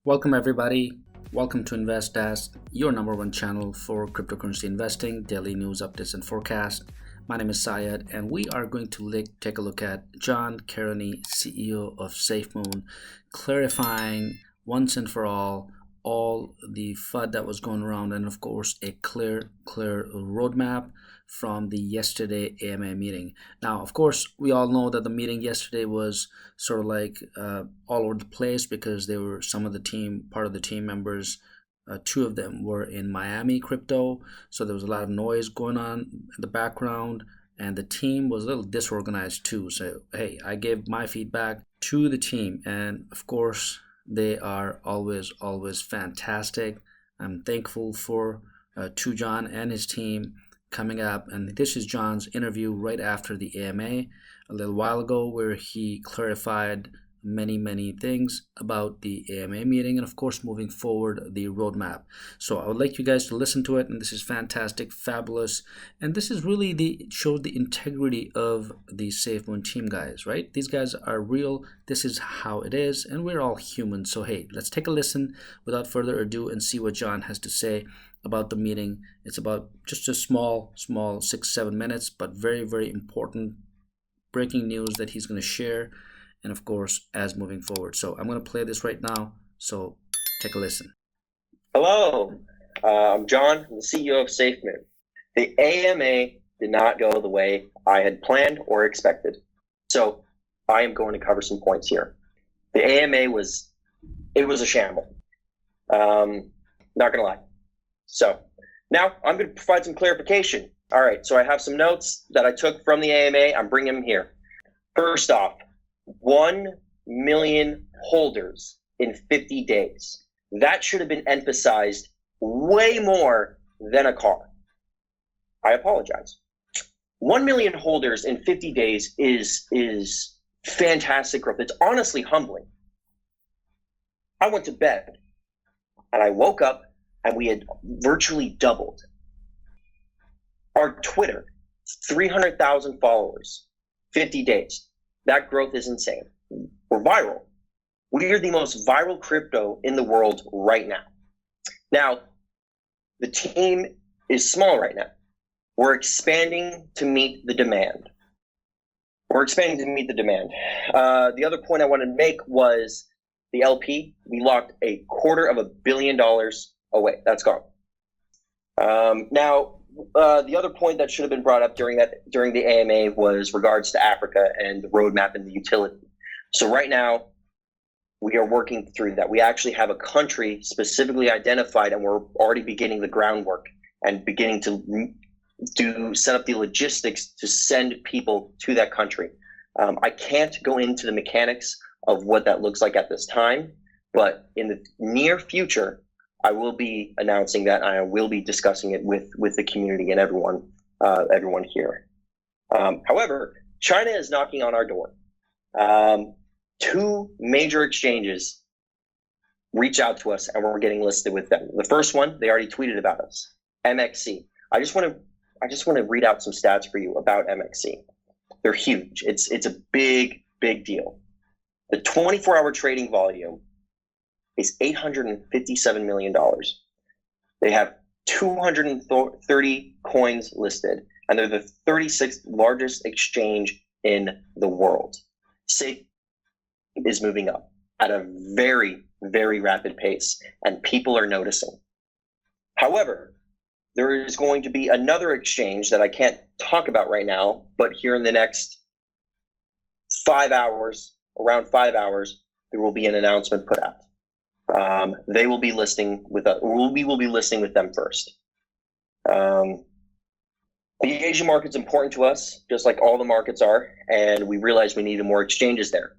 Welcome everybody. Welcome to Invest Desk, your number one channel for cryptocurrency investing, daily news updates and forecast. My name is Syed, and we are going to take a look at John Carney, CEO of SafeMoon, clarifying once and for all the FUD that was going around, and of course a clear roadmap from the yesterday AMA meeting. Now, of course, we all know that the meeting yesterday was sort of like all over the place because they were part of the team members. Two of them were in Miami crypto, so there was a lot of noise going on in the background, and the team was a little disorganized too. So hey, I gave my feedback to the team, and of course they are always fantastic. I'm thankful for to John and his team coming up, and this is John's interview right after the AMA a little while ago, where he clarified many things about the AMA meeting and of course moving forward the roadmap. So I would like you guys to listen to it, and this is fantastic, fabulous, and this is really showed the integrity of the SafeMoon team guys, right? These guys are real. This is how it is, and we're all human. So hey, let's take a listen without further ado and see what John has to say about the meeting. It's about just a small 6-7 minutes, but very important breaking news that he's going to share, and of course as moving forward. So I'm going to play this right now, so take a listen. Hello, I'm John, I'm the CEO of SafeMoon. The AMA did not go the way I had planned or expected, so I am going to cover some points here. The AMA was a shamble, not gonna lie. So now I'm going to provide some clarification. All right, so I have some notes that I took from the AMA. I'm bringing them here. First off, 1 million holders in 50 days. That should have been emphasized way more than a car. I apologize. 1 million holders in 50 days is fantastic growth. It's honestly humbling. I went to bed and I woke up and we had virtually doubled. Our Twitter, 300,000 followers, 50 days. That growth is insane. We're viral. We are the most viral crypto in the world right now. Now, the team is small right now. We're expanding to meet the demand. The other point I wanted to make was the LP. We locked $250 million away. That's gone. Now, the other point that should have been brought up during the AMA was regards to Africa and the roadmap and the utility. So right now, we are working through that. We actually have a country specifically identified, and we're already beginning the groundwork and beginning to set up the logistics to send people to that country. I can't go into the mechanics of what that looks like at this time, but in the near future, I will be announcing that, and I will be discussing it with the community and everyone here. However, China is knocking on our door. 2 major exchanges reach out to us, and we're getting listed with them. The first one, they already tweeted about us, MXC. I just want to read out some stats for you about MXC. They're huge. It's a big deal. The 24-hour trading volume is $857 million. They have 230 coins listed, and they're the 36th largest exchange in the world. Safe is moving up at a very rapid pace, and people are noticing. However, there is going to be another exchange that I can't talk about right now, but here in the next 5 hours, around 5 hours, there will be an announcement put out. They will be listing with us. We will be listing with them first. The Asian market's important to us, just like all the markets are, and we realized we needed more exchanges there.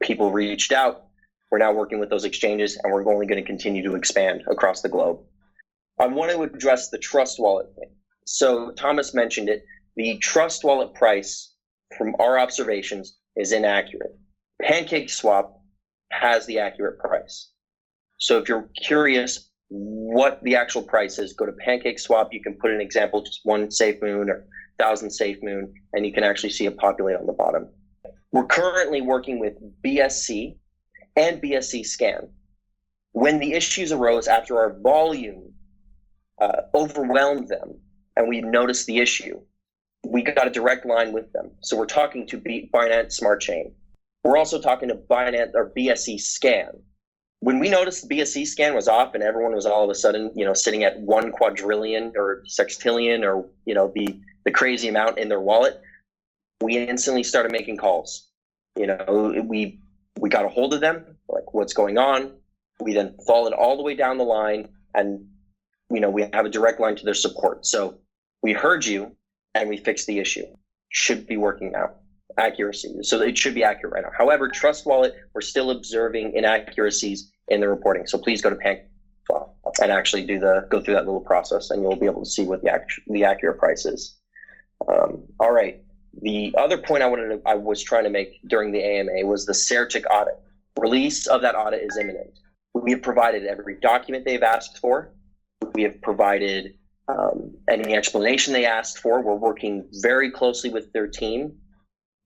People reached out. We're now working with those exchanges, and we're only going to continue to expand across the globe. I want to address the Trust Wallet thing. So Thomas mentioned it. The Trust Wallet price, from our observations, is inaccurate. PancakeSwap has the accurate price. So if you're curious what the actual price is, go to PancakeSwap. You can put an example, just 1 SafeMoon or 1,000 SafeMoon, and you can actually see it populate on the bottom. We're currently working with BSC and BSC Scan. When the issues arose after our volume overwhelmed them and we noticed the issue, we got a direct line with them. So we're talking to Binance Smart Chain. We're also talking to Binance or BSC Scan. When we noticed the BSC Scan was off and everyone was all of a sudden, sitting at 1 quadrillion or sextillion or, the crazy amount in their wallet, we instantly started making calls. We got a hold of them, like, what's going on? We then followed all the way down the line, and we have a direct line to their support. So we heard you and we fixed the issue. Should be working now. Accuracy. So it should be accurate right now. However, Trust Wallet, we're still observing inaccuracies in the reporting. So please go to PancakeSwap and actually go through that little process, and you'll be able to see what the accurate price is. All right. The other point I was trying to make during the AMA was the CERTIC audit. Release of that audit is imminent. We have provided every document they've asked for. We have provided any explanation they asked for. We're working very closely with their team.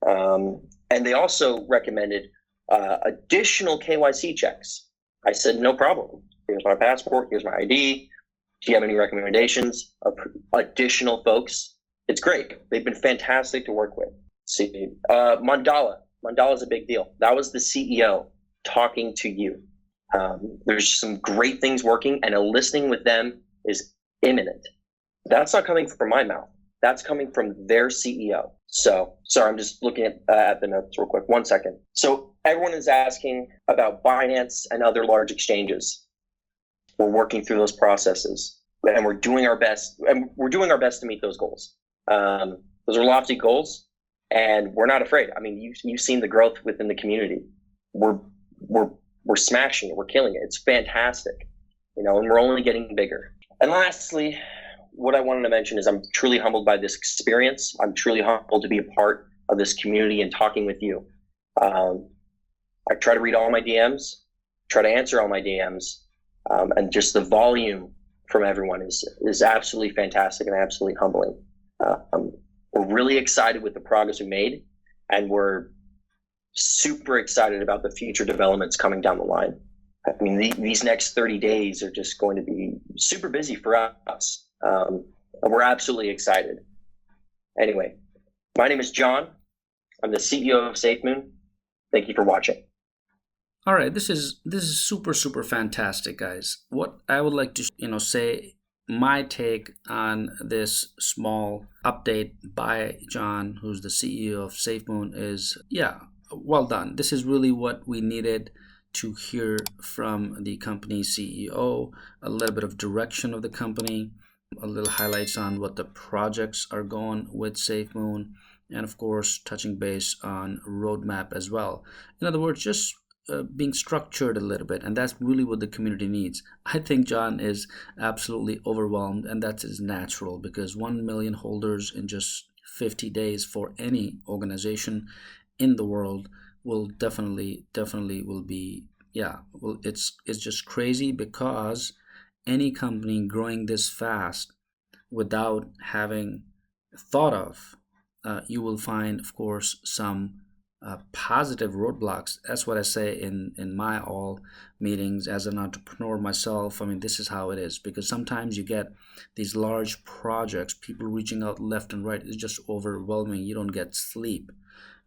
And they also recommended additional KYC checks. I said, no problem. Here's my passport. Here's my ID. Do you have any recommendations of additional folks? It's great. They've been fantastic to work with. See, Mandala is a big deal. That was the CEO talking to you. There's some great things working, and a listing with them is imminent. That's not coming from my mouth. That's coming from their CEO. So, sorry, I'm just looking at the notes real quick. 1 second. So everyone is asking about Binance and other large exchanges. We're working through those processes, and we're doing our best. And we're doing our best to meet those goals. Those are lofty goals, and we're not afraid. I mean, you've seen the growth within the community. We're smashing it. We're killing it. It's fantastic, and we're only getting bigger. And lastly, what I wanted to mention is I'm truly humbled by this experience. I'm truly humbled to be a part of this community and talking with you. I try to read all my DMs, try to answer all my DMs, and just the volume from everyone is absolutely fantastic and absolutely humbling. We're really excited with the progress we made, and we're super excited about the future developments coming down the line. I mean, these next 30 days are just going to be super busy for us. And we're absolutely excited. Anyway, my name is John. I'm the CEO of SafeMoon. Thank you for watching. All right, this is super fantastic, guys. What I would like to say, my take on this small update by John, who's the CEO of SafeMoon, is well done. This is really what we needed to hear from the company CEO, a little bit of direction of the company, a little highlights on what the projects are going with SafeMoon, and of course touching base on roadmap as well. In other words, just being structured a little bit, and that's really what the community needs. I think John is absolutely overwhelmed, and that is natural, because 1 million holders in just 50 days for any organization in the world will definitely will be it's just crazy, because any company growing this fast without having thought of, you will find, of course, some positive roadblocks. That's what I say in my all meetings as an entrepreneur myself. I mean, this is how it is, because sometimes you get these large projects, people reaching out left and right. It's just overwhelming. You don't get sleep,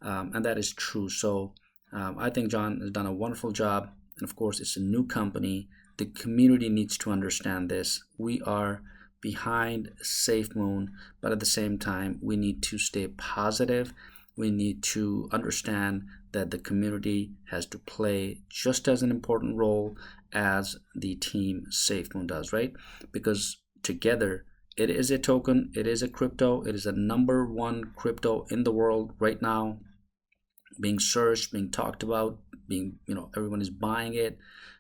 and that is true. So I think John has done a wonderful job, and of course, it's a new company. The community needs to understand this. We are behind SafeMoon, but at the same time, we need to stay positive. We need to understand that the community has to play just as an important role as the team SafeMoon does, right? Because together, it is a token, it is a crypto, it is a #1 crypto in the world right now, being searched, being talked about, everyone is buying it.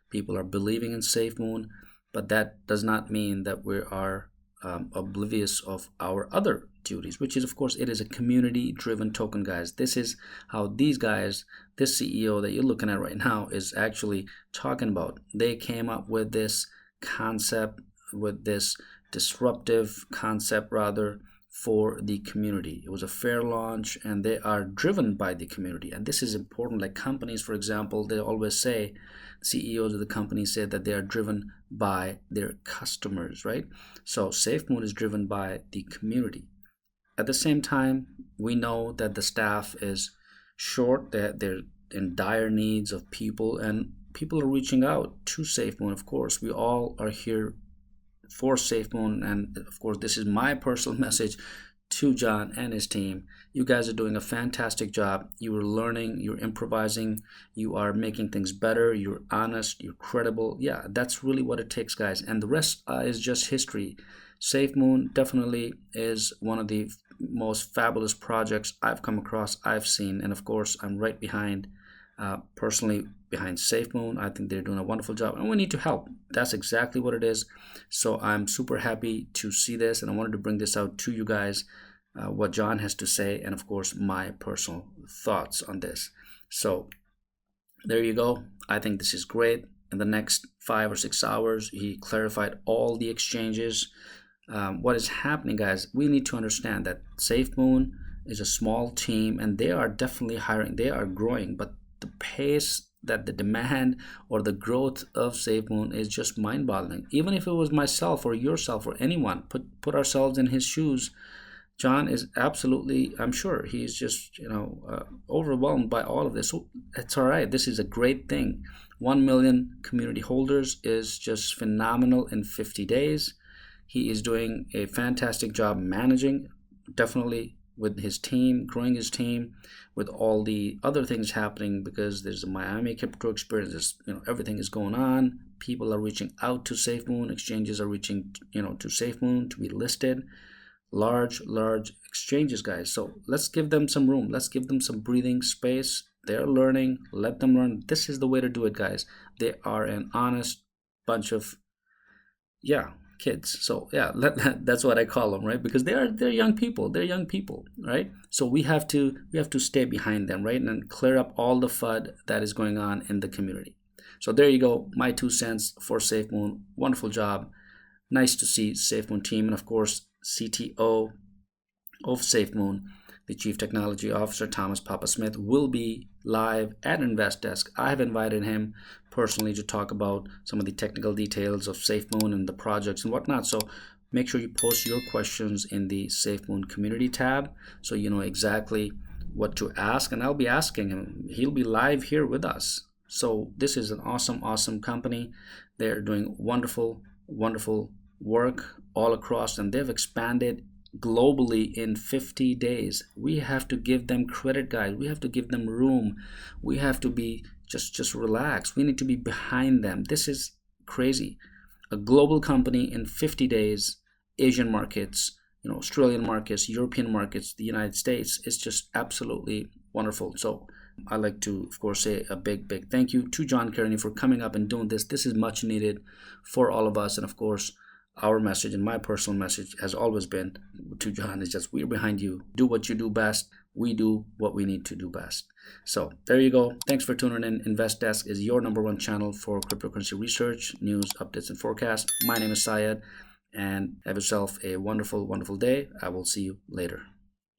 People are believing in SafeMoon, but that does not mean that we are oblivious of our other duties, which is, of course, it is a community-driven token, guys. This is how these guys, this CEO that you're looking at right now, is actually talking about. They came up with this concept, with this disruptive concept, rather, for the community. It was a fair launch, and they are driven by the community. And this is important. Like companies, for example, they always say, CEOs of the company say that they are driven by their customers, right? So SafeMoon is driven by the community. At the same time, we know that the staff is short, that they're in dire needs of people, and people are reaching out to SafeMoon. Of course, we all are here for SafeMoon, and of course, this is my personal message to John and his team. You guys are doing a fantastic job. You are learning, you're improvising, you are making things better, you're honest, you're credible. Yeah, that's really what it takes, guys. And the rest is just history. SafeMoon definitely is one of the most fabulous projects I've come across, I've seen, and of course, I'm right behind, personally behind SafeMoon. I think they're doing a wonderful job, and we need to help. That's exactly what it is. So I'm super happy to see this, and I wanted to bring this out to you guys, what John has to say, and of course my personal thoughts on this. So there you go. I think this is great. In the next 5 or 6 hours, he clarified all the exchanges. What is happening, guys? We need to understand that SafeMoon is a small team, and they are definitely hiring. They are growing, but the pace that the demand or the growth of SafeMoon is just mind-boggling. Even if it was myself or yourself or anyone, put ourselves in his shoes, John is absolutely, I'm sure he's just, overwhelmed by all of this. So it's all right. This is a great thing. 1 million community holders is just phenomenal in 50 days. He is doing a fantastic job managing, definitely, with his team, growing his team, with all the other things happening, because there's a Miami crypto experience. Everything is going on. People are reaching out to SafeMoon. Exchanges are reaching, to SafeMoon to be listed. Large exchanges, guys. So let's give them some room. Let's give them some breathing space. They're learning. Let them learn. This is the way to do it, guys. They are an honest bunch of, kids. So that's what I call them, right? Because they're young people. They're young people, right? So we have to stay behind them, right? And clear up all the FUD that is going on in the community. So there you go. My 2 cents for SafeMoon. Wonderful job. Nice to see SafeMoon team, and of course CTO of SafeMoon, the Chief Technology Officer, Thomas Papa Smith, will be live at InvestDesk. I have invited him personally to talk about some of the technical details of SafeMoon and the projects and whatnot. So make sure you post your questions in the SafeMoon community tab, so you know exactly what to ask, and I'll be asking him. He'll be live here with us. So this is an awesome company. They're doing wonderful work all across, and they've expanded globally in 50 days. We have to give them credit, guys. We have to give them room. We have to be just relax. We need to be behind them. This is crazy. A global company in 50 days, Asian markets, Australian markets, European markets, the United States. It's just absolutely wonderful. So I'd like to, of course, say a big thank you to John Kearney for coming up and doing this. This is much needed for all of us. And of course, our message and my personal message has always been to John is just, we're behind you. Do what you do best. We do what we need to do best. So there you go. Thanks for tuning in. InvestDesk is your #1 channel for cryptocurrency research, news, updates, and forecasts. My name is Syed, and have yourself a wonderful day. I will see you later.